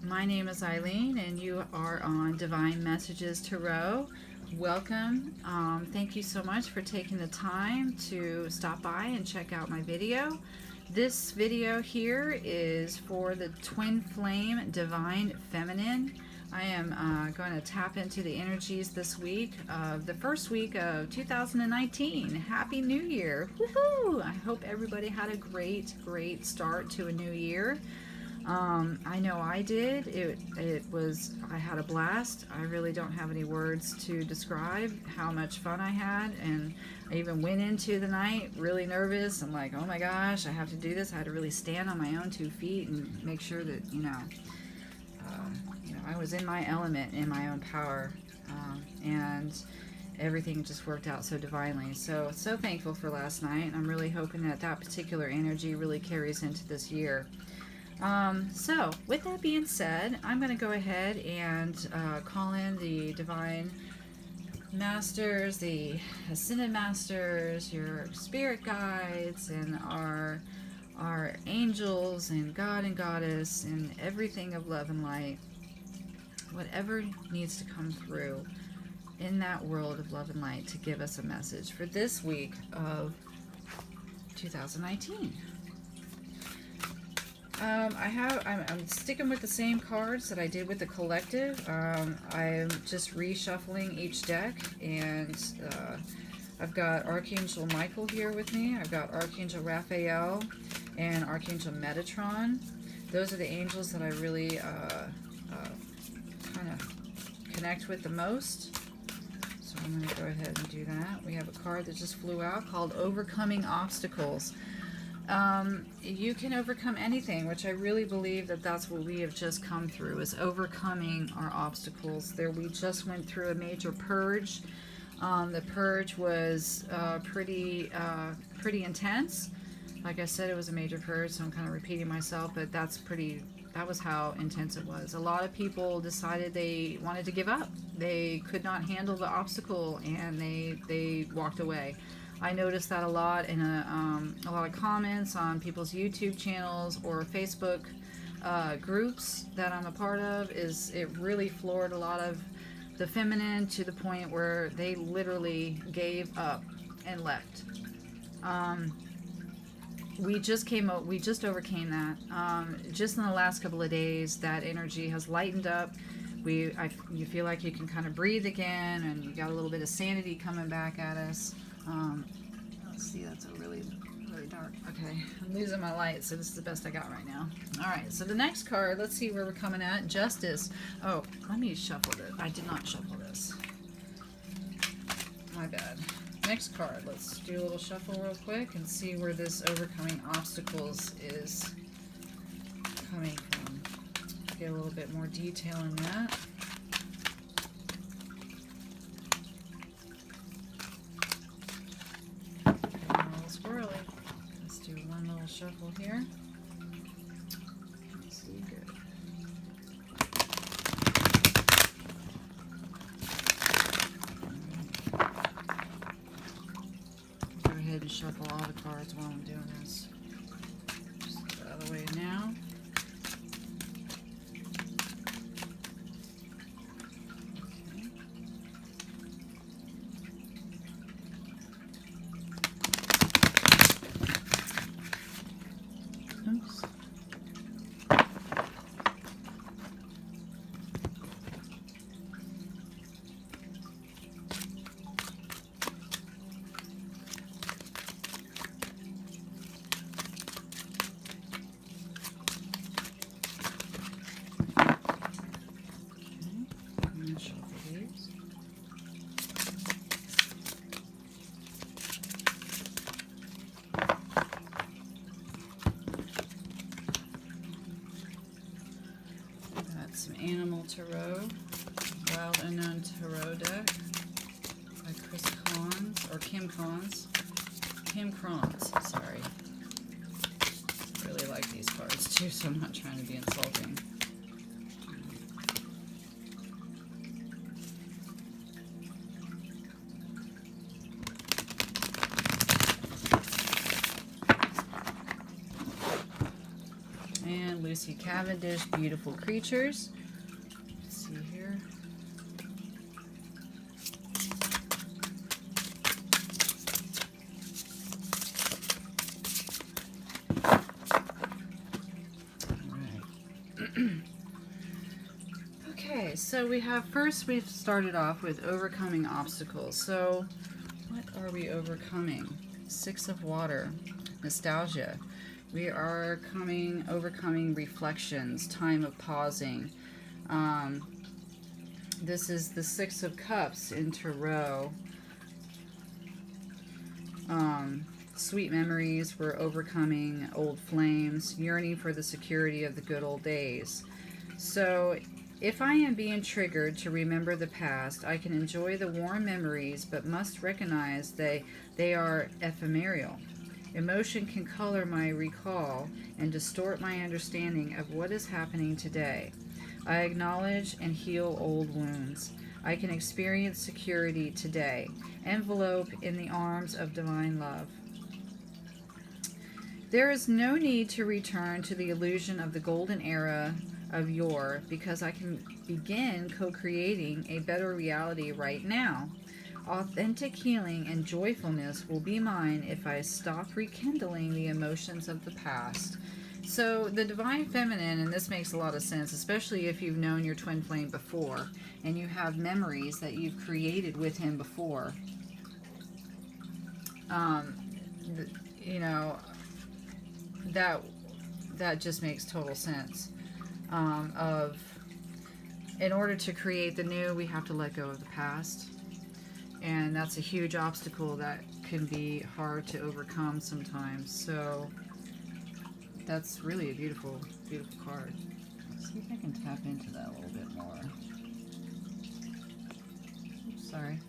My name is Eileen and you are on Divine Messages Tarot. Welcome. Thank you so much for taking the time to stop by and check out my video. This video here is for the Twin Flame Divine Feminine. I am going to tap into the energies this week of the first week of 2019. Happy New Year. Woohoo! I hope everybody had a great start to a new year. I know I did. I had a blast. I really don't have any words to describe how much fun I had, and I even went into the night really nervous. I'm like, oh my gosh, I have to do this. I had to really stand on my own 2 feet and make sure that, I was in my element, in my own power, and everything just worked out so divinely. So thankful for last night, and I'm really hoping that that particular energy really carries into this year. So with that being said, I'm going to go ahead and call in the Divine Masters, the Ascended Masters, your Spirit Guides, and our angels, and God and Goddess, and everything of love and light. Whatever needs to come through in that world of love and light to give us a message for this week of 2019. I'm sticking with the same cards that I did with the collective. I'm just reshuffling each deck, and I've got Archangel Michael here with me. I've got Archangel Raphael and Archangel Metatron. Those are the angels that I really kind of connect with the most. So I'm going to go ahead and do that. We have a card that just flew out called Overcoming Obstacles. You can overcome anything, which I really believe that that's what we have just come through, is overcoming our obstacles. We just went through a major purge. The purge was pretty intense. Like I said, it was a major purge, so I'm kind of repeating myself, but that was how intense it was. A lot of people decided they wanted to give up. They could not handle the obstacle, and they walked away. I noticed that a lot in a lot of comments on people's YouTube channels or Facebook groups that I'm a part of. It really floored a lot of the feminine to the point where they literally gave up and left. We just overcame that. Just in the last couple of days, that energy has lightened up. You feel like you can kind of breathe again, and you got a little bit of sanity coming back at us. Let's see, that's a really dark. Okay, I'm losing my light, so this is the best I got right now. All right, so the next card, let's see where we're coming at. Justice. Oh, let me shuffle this. I did not shuffle this. My bad. Next card, let's do a little shuffle real quick and see where this overcoming obstacles is coming from. Get a little bit more detail in that. Squirrely. Let's do one little shuffle here. Let's see, good. Go ahead and shuffle all the cards while I'm doing this. Just get that out of the way now. Oops. Some Animal Tarot, Wild Unknown Tarot deck by Chris Collins, or Kim Collins. Kim Crons, sorry. I really like these cards too, so I'm not trying to be insulting. And Lucy Cavendish Beautiful Creatures. Let's see here. Okay, so we've started off with overcoming obstacles. So what are we overcoming? Six of Water, nostalgia. We are overcoming reflections, time of pausing. This is the Six of Cups in Tarot. Sweet memories, we're overcoming old flames, yearning for the security of the good old days. So if I am being triggered to remember the past, I can enjoy the warm memories, but must recognize they are ephemeral. Emotion can color my recall and distort my understanding of what is happening today. I acknowledge and heal old wounds. I can experience security today, envelope in the arms of divine love. There is no need to return to the illusion of the golden era of yore, because I can begin co-creating a better reality right now. Authentic healing and joyfulness will be mine if I stop rekindling the emotions of the past. So the Divine Feminine, and this makes a lot of sense, especially if you've known your twin flame before and you have memories that you've created with him before. You know, that just makes total sense. In order to create the new, we have to let go of the past, and that's a huge obstacle that can be hard to overcome sometimes. So that's really a beautiful, beautiful card. Let's see if I can tap into that a little bit more. Oops, sorry.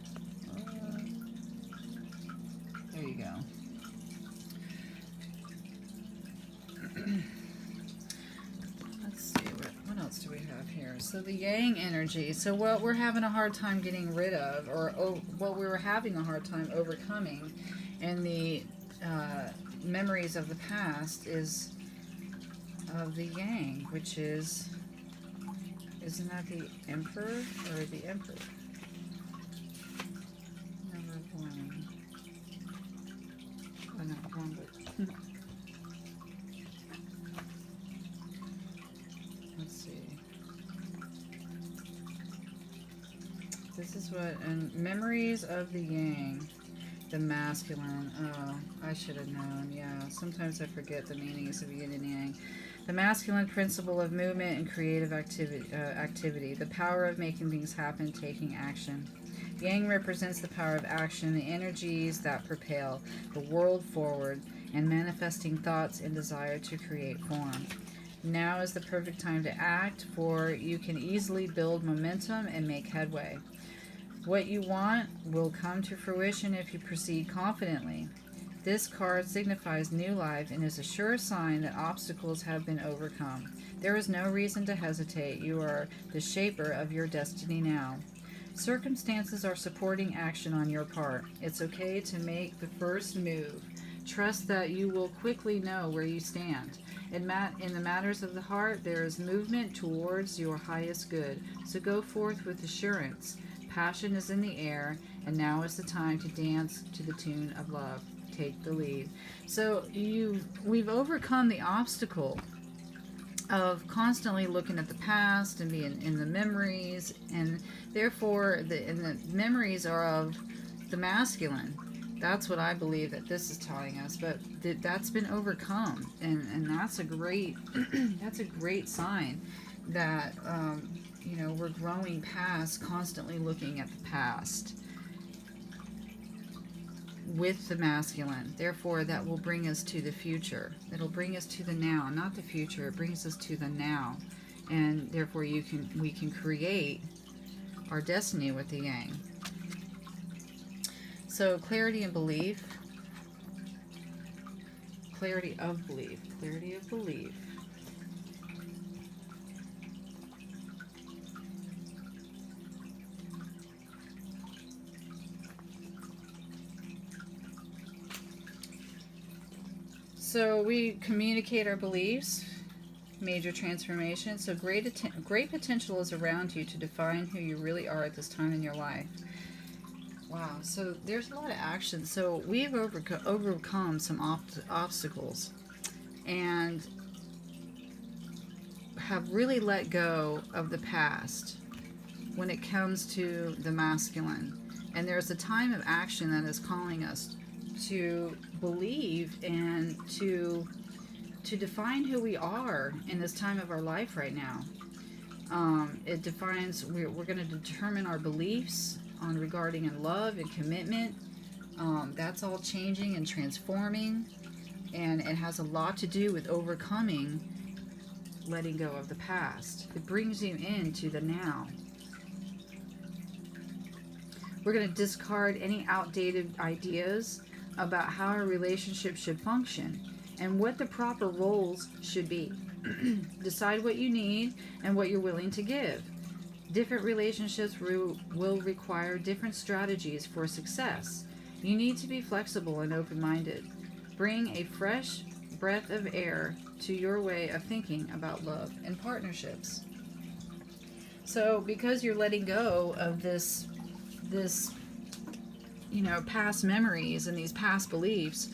There you go. Let's see, what else do we have here? So the Yang energy. So what we're having a hard time getting rid of, or what we were having a hard time overcoming in the memories of the past, is of the Yang, which is, isn't that the Emperor or the Emperor? Number one. Oh, not one, but let's see. This is what, and memories of the Yang, the masculine. Oh, I should have known. Yeah, sometimes I forget the meanings of yin and yang. The masculine principle of movement and creative activity, the power of making things happen, taking action. Yang represents the power of action, the energies that propel the world forward, and manifesting thoughts and desire to create form. Now is the perfect time to act, for you can easily build momentum and make headway. What you want will come to fruition if you proceed confidently. This card signifies new life and is a sure sign that obstacles have been overcome. There is no reason to hesitate. You are the shaper of your destiny now. Circumstances are supporting action on your part. It's okay to make the first move. Trust that you will quickly know where you stand. In the matters of the heart, there is movement towards your highest good. So go forth with assurance. Passion is in the air, and now is the time to dance to the tune of love. Take the lead. So we've overcome the obstacle of constantly looking at the past and being in the memories, and therefore the memories are of the masculine. That's what I believe that this is telling us, but that's been overcome, and that's a great that's a great sign that we're growing past constantly looking at the past with the masculine. Therefore, that will bring us to the future. It'll bring us to the now, not the future. It brings us to the now, and therefore we can create our destiny with the Yang. So clarity and belief, clarity of belief, clarity of belief. So we communicate our beliefs major transformation. So great potential is around you to define who you really are at this time in your life. Wow, so there's a lot of action. So we've overcome some obstacles and have really let go of the past when it comes to the masculine. And there's a time of action that is calling us to believe and to define who we are in this time of our life right now. It defines, we're going to determine our beliefs on regarding in love and commitment. That's all changing and transforming, and it has a lot to do with overcoming letting go of the past. It brings you into the now. We're going to discard any outdated ideas about how a relationship should function and what the proper roles should be. Decide what you need and what you're willing to give. Different relationships will require different strategies for success. You need to be flexible and open-minded. Bring a fresh breath of air to your way of thinking about love and partnerships. So because you're letting go of this past memories and these past beliefs,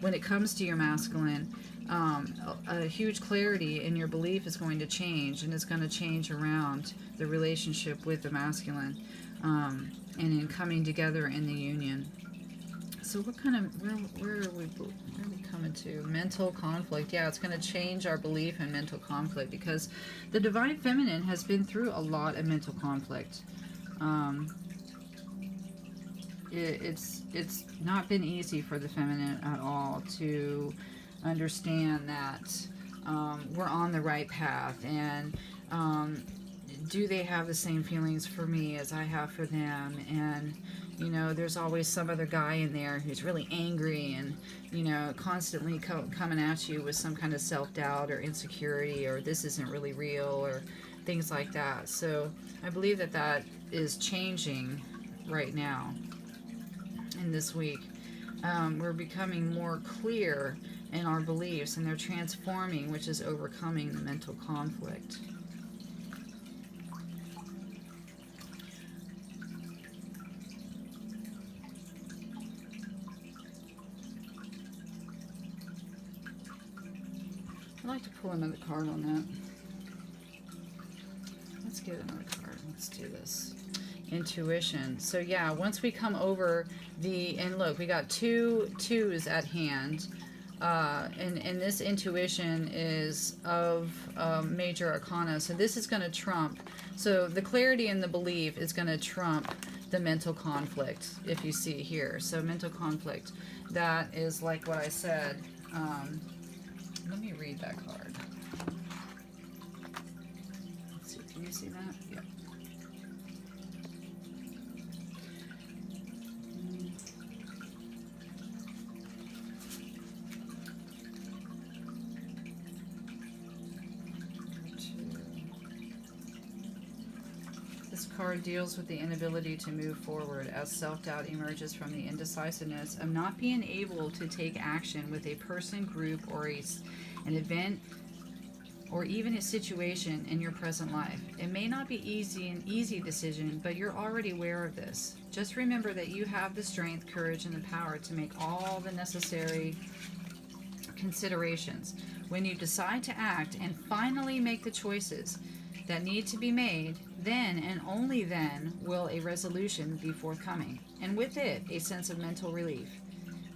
when it comes to your masculine, a huge clarity in your belief is going to change, and it's going to change around the relationship with the masculine, and in coming together in the union. So what kind of, where are we coming to? Mental conflict. Yeah, it's going to change our belief in mental conflict, because the divine feminine has been through a lot of mental conflict. It's not been easy for the feminine at all to understand that we're on the right path, and do they have the same feelings for me as I have for them? And there's always some other guy in there who's really angry and constantly coming at you with some kind of self-doubt or insecurity, or this isn't really real, or things like that. So I believe that is changing right now. In this week, we're becoming more clear in our beliefs, and they're transforming, which is overcoming the mental conflict. I'd like to pull another card on that. Let's get another card. Let's do this. Intuition. So yeah, once we come over and look, we got 2 twos at hand, and this intuition is of major arcana. So this is going to trump. So the clarity and the belief is going to trump the mental conflict, if you see here. So mental conflict, that is like what I said. Let me read that card. Let's see, can you see that? Yeah. This card deals with the inability to move forward as self-doubt emerges from the indecisiveness of not being able to take action with a person, group, or an event, or even a situation in your present life. It may not be an easy decision, but you're already aware of this. Just remember that you have the strength, courage, and the power to make all the necessary considerations. When you decide to act and finally make the choices that need to be made, then and only then will a resolution be forthcoming, and with it, a sense of mental relief.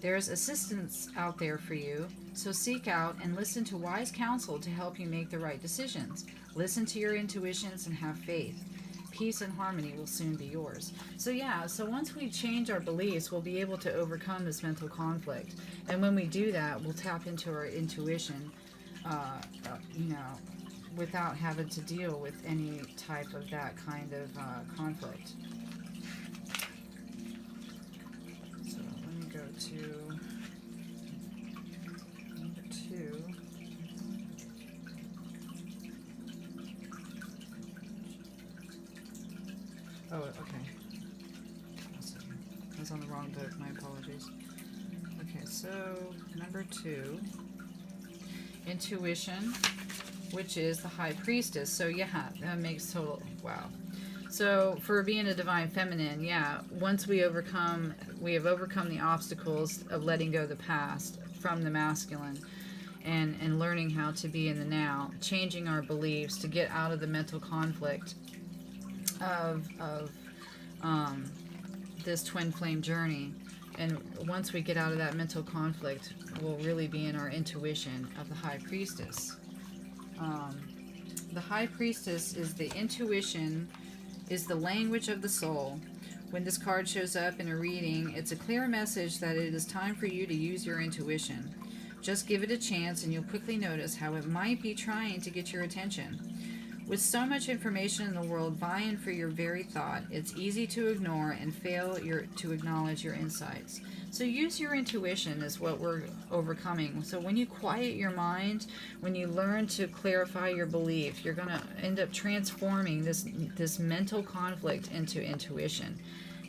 There's assistance out there for you, so seek out and listen to wise counsel to help you make the right decisions. Listen to your intuitions and have faith. Peace and harmony will soon be yours. So yeah, so once we change our beliefs, we'll be able to overcome this mental conflict. And when we do that, we'll tap into our intuition, without having to deal with any type of that kind of conflict. So let me go to number 2. Oh, okay. I was on the wrong book, my apologies. Okay, so number 2, intuition which is the High Priestess. So yeah, that makes total, wow. So for being a divine feminine, yeah, once we have overcome the obstacles of letting go of the past from the masculine, and learning how to be in the now, changing our beliefs to get out of the mental conflict of this twin flame journey. And once we get out of that mental conflict, we'll really be in our intuition of the High Priestess. The High Priestess is the intuition, is the language of the soul. When this card shows up in a reading, it's a clear message that it is time for you to use your intuition. Just give it a chance and you'll quickly notice how it might be trying to get your attention. With so much information in the world vying for your very thought, it's easy to ignore and fail to acknowledge your insights. So use your intuition is what we're overcoming. So when you quiet your mind, when you learn to clarify your belief, you're going to end up transforming this mental conflict into intuition.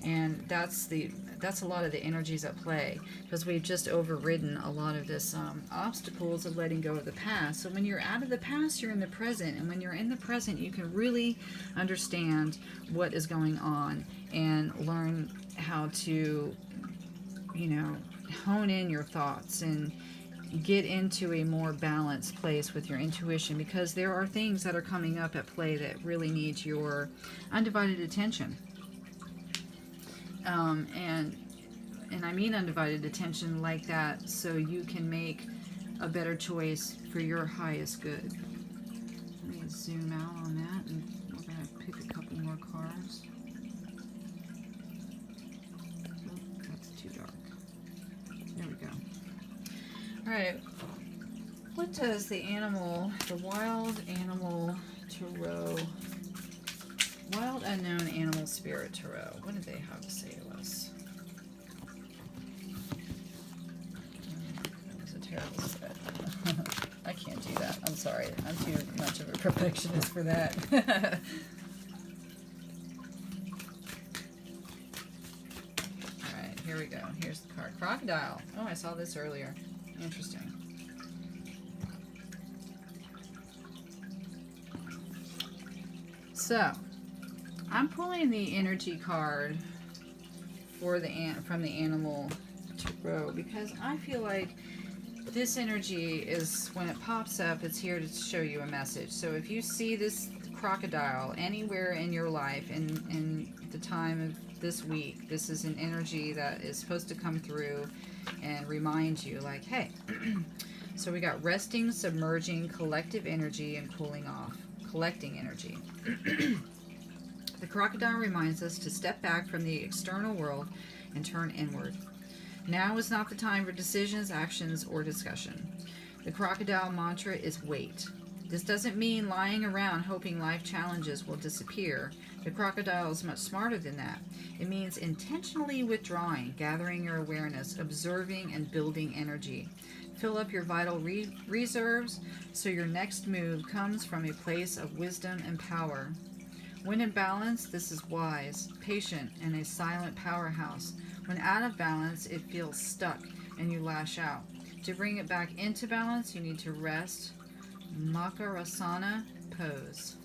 And that's a lot of the energies at play, because we've just overridden a lot of this obstacles of letting go of the past. So when you're out of the past, you're in the present, and when you're in the present, you can really understand what is going on and learn how to, hone in your thoughts and get into a more balanced place with your intuition, because there are things that are coming up at play that really need your undivided attention. And I mean undivided attention like that, so you can make a better choice for your highest good. Let me zoom out on that, and we're going to pick a couple more cards. Oh, that's too dark. There we go. Alright, what does the Wild Animal Tarot, Wild Unknown Animal Spirit Tarot, what did they have to say to us? That was a terrible set. I can't do that. I'm sorry. I'm too much of a perfectionist for that. Alright, here we go. Here's the card. Crocodile. Oh, I saw this earlier. Interesting. So, I'm pulling the energy card for from the Animal Tarot, because I feel like this energy is, when it pops up, it's here to show you a message. So if you see this crocodile anywhere in your life in the time of this week, this is an energy that is supposed to come through and remind you, like, hey. So we got resting, submerging, collective energy, and cooling off, collecting energy. The crocodile reminds us to step back from the external world and turn inward. Now is not the time for decisions, actions, or discussion. The crocodile mantra is wait. This doesn't mean lying around hoping life challenges will disappear. The crocodile is much smarter than that. It means intentionally withdrawing, gathering your awareness, observing, and building energy. Fill up your vital reserves so your next move comes from a place of wisdom and power. When in balance, this is wise, patient, and a silent powerhouse. When out of balance, it feels stuck and you lash out. To bring it back into balance, you need to rest. Makarasana pose.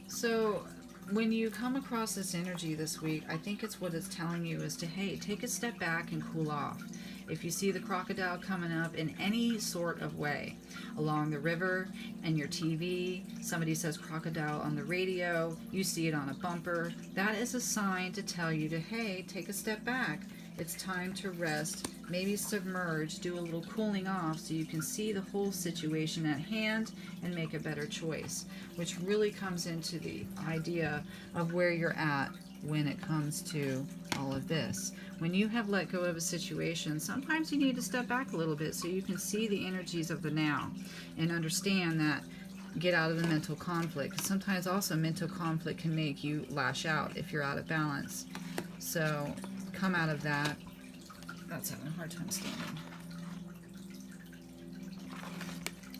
So when you come across this energy this week, I think it's what it's telling you is to, hey, take a step back and cool off. If you see the crocodile coming up in any sort of way, along the river, and your TV, somebody says crocodile on the radio, you see it on a bumper, that is a sign to tell you to, hey, take a step back. It's time to rest, maybe submerge, do a little cooling off so you can see the whole situation at hand and make a better choice, which really comes into the idea of where you're at when it comes to all of this. When you have let go of a situation, sometimes you need to step back a little bit so you can see the energies of the now and understand that, get out of the mental conflict. 'Cause sometimes also mental conflict can make you lash out if you're out of balance. So come out of that. That's having a hard time standing.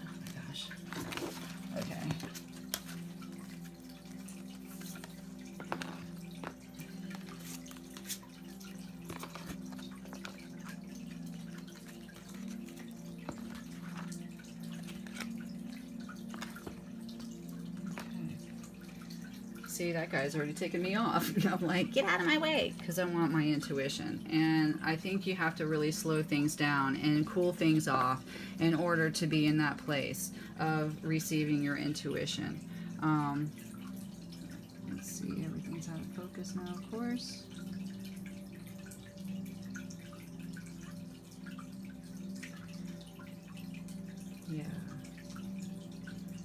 Oh my gosh. Okay. see, that guy's already taken me off. I'm like, get out of my way, because I want my intuition. And I think you have to really slow things down and cool things off in order to be in that place of receiving your intuition. Let's see, everything's out of focus now, of course. Yeah.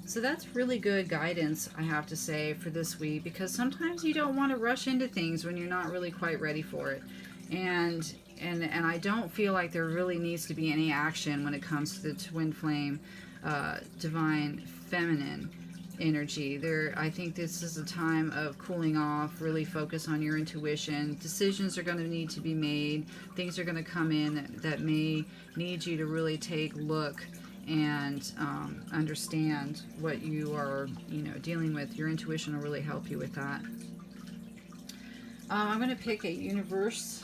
So that's really good guidance, I have to say, for this week, because sometimes you don't want to rush into things when you're not really quite ready for it. And I don't feel like there really needs to be any action when it comes to the twin flame, divine feminine energy. I think this is a time of cooling off, really focus on your intuition. Decisions are going to need to be made. Things are going to come in that may need you to really take a look and understand what you are, dealing with. Your intuition will really help you with that. I'm going to pick a universe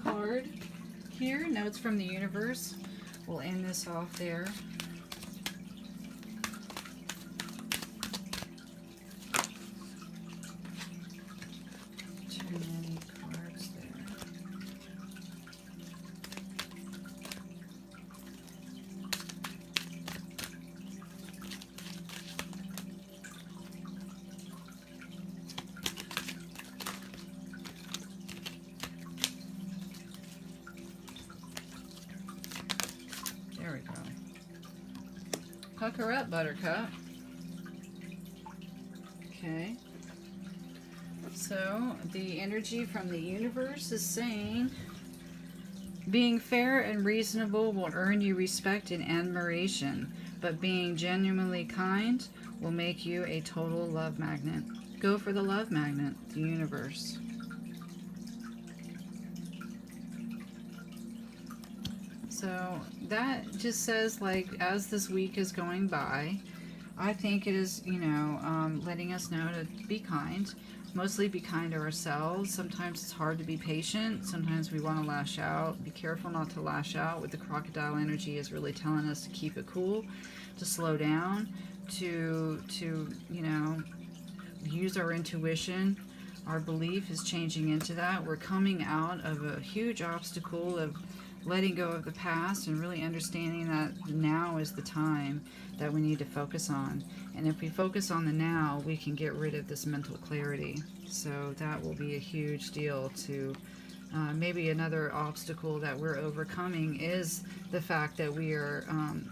card here. Notes from the universe. We'll end this off there. Too many cards there. There we go. Pucker up, Buttercup. Okay. So, the energy from the universe is saying, being fair and reasonable will earn you respect and admiration, but being genuinely kind will make you a total love magnet. Go for the love magnet, the universe. So that just says, like, as this week is going by, I think it is, letting us know to be kind. Mostly be kind to ourselves. Sometimes it's hard to be patient. Sometimes we want to lash out. Be careful not to lash out. With the crocodile energy is really telling us to keep it cool, to slow down, to use our intuition. Our belief is changing into that. We're coming out of a huge obstacle of letting go of the past and really understanding that now is the time that we need to focus on. And if we focus on the now, we can get rid of this mental clarity. So that will be a huge deal to maybe another obstacle that we're overcoming is the fact that we are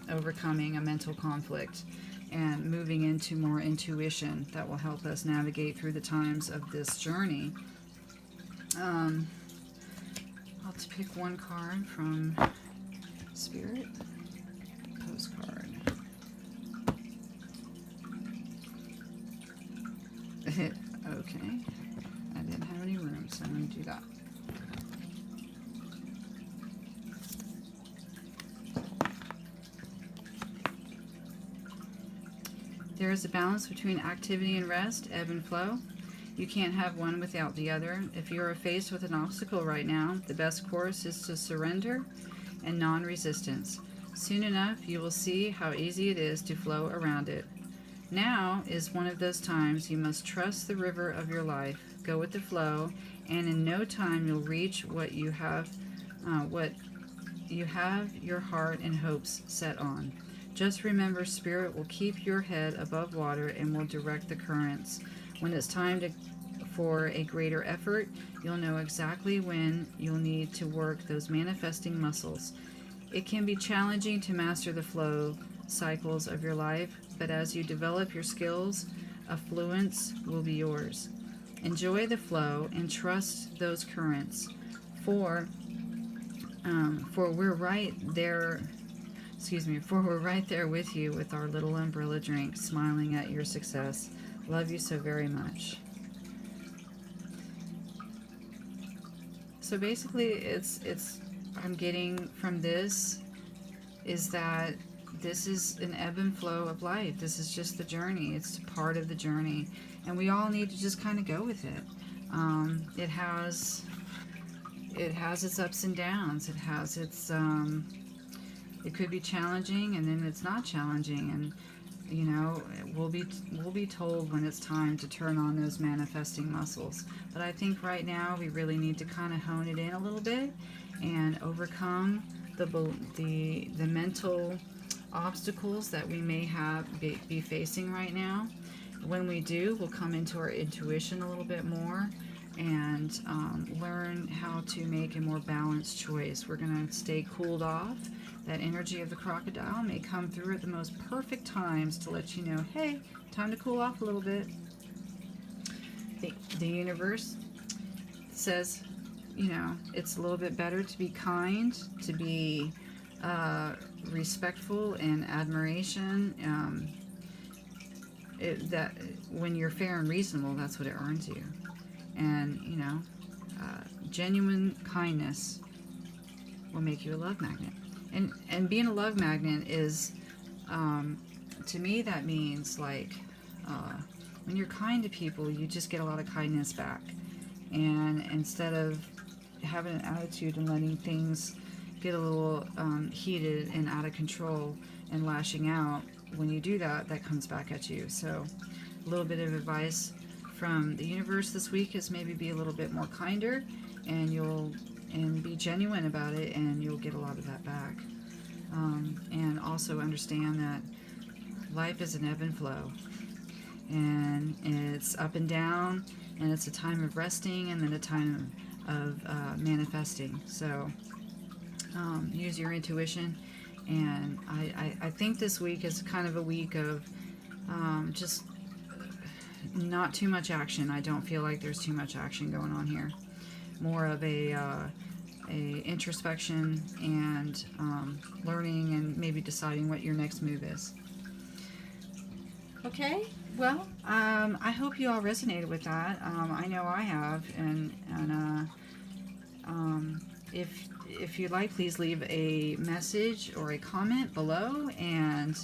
overcoming a mental conflict and moving into more intuition that will help us navigate through the times of this journey. I'll have to pick one card from Spirit. Postcard. Okay. I didn't have any room, so I'm going to do that. There is a balance between activity and rest, ebb and flow. You can't have one without the other. If you are faced with an obstacle right now, the best course is to surrender and non-resistance. Soon enough, you will see how easy it is to flow around it. Now is one of those times you must trust the river of your life, go with the flow, and in no time you'll reach what you have your heart and hopes set on. Just remember, Spirit will keep your head above water and will direct the currents. When it's time for a greater effort, you'll know exactly when you'll need to work those manifesting muscles. It can be challenging to master the flow cycles of your life, but as you develop your skills, affluence will be yours. Enjoy the flow and trust those currents, for we're right there. For we're right there with you with our little umbrella drink, smiling at your success. Love you so very much. So basically, it's I'm getting from this is that this is an ebb and flow of life. This is just the journey. It's part of the journey, and we all need to just kind of go with it. It has its ups and downs. It has its it could be challenging, and then it's not challenging, and You know, we'll be told when it's time to turn on those manifesting muscles. But I think right now we really need to kind of hone it in a little bit and overcome the mental obstacles that we may be facing right now. When we do, we'll come into our intuition a little bit more and learn how to make a more balanced choice. We're going to stay cooled off. That energy of the crocodile may come through at the most perfect times to let you know, hey, time to cool off a little bit. The universe says, you know, it's a little bit better to be kind, to be respectful and admiration. That when you're fair and reasonable, that's what it earns you. And, you know, genuine kindness will make you a love magnet. And being a love magnet is, to me, that means like when you're kind to people, you just get a lot of kindness back. And instead of having an attitude and letting things get a little heated and out of control and lashing out, when you do that, that comes back at you. So a little bit of advice from the universe this week is maybe be a little bit more kinder, and be genuine about it, and you'll get a lot of that back. And also understand that life is an ebb and flow, and it's up and down, and it's a time of resting and then a time of manifesting. So use your intuition. And I think this week is kind of a week of just not too much action. I don't feel like there's too much action going on here. More of a introspection and learning and maybe deciding what your next move is. Okay, well, I hope you all resonated with that. I know I have, and if you'd like, please leave a message or a comment below, and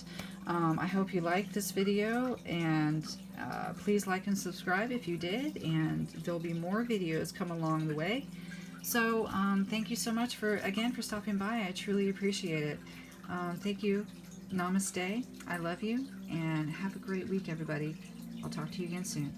I hope you liked this video, and please like and subscribe if you did, and there'll be more videos come along the way. So thank you so much for stopping by. I truly appreciate it. Thank you. Namaste. I love you, and have a great week, everybody. I'll talk to you again soon.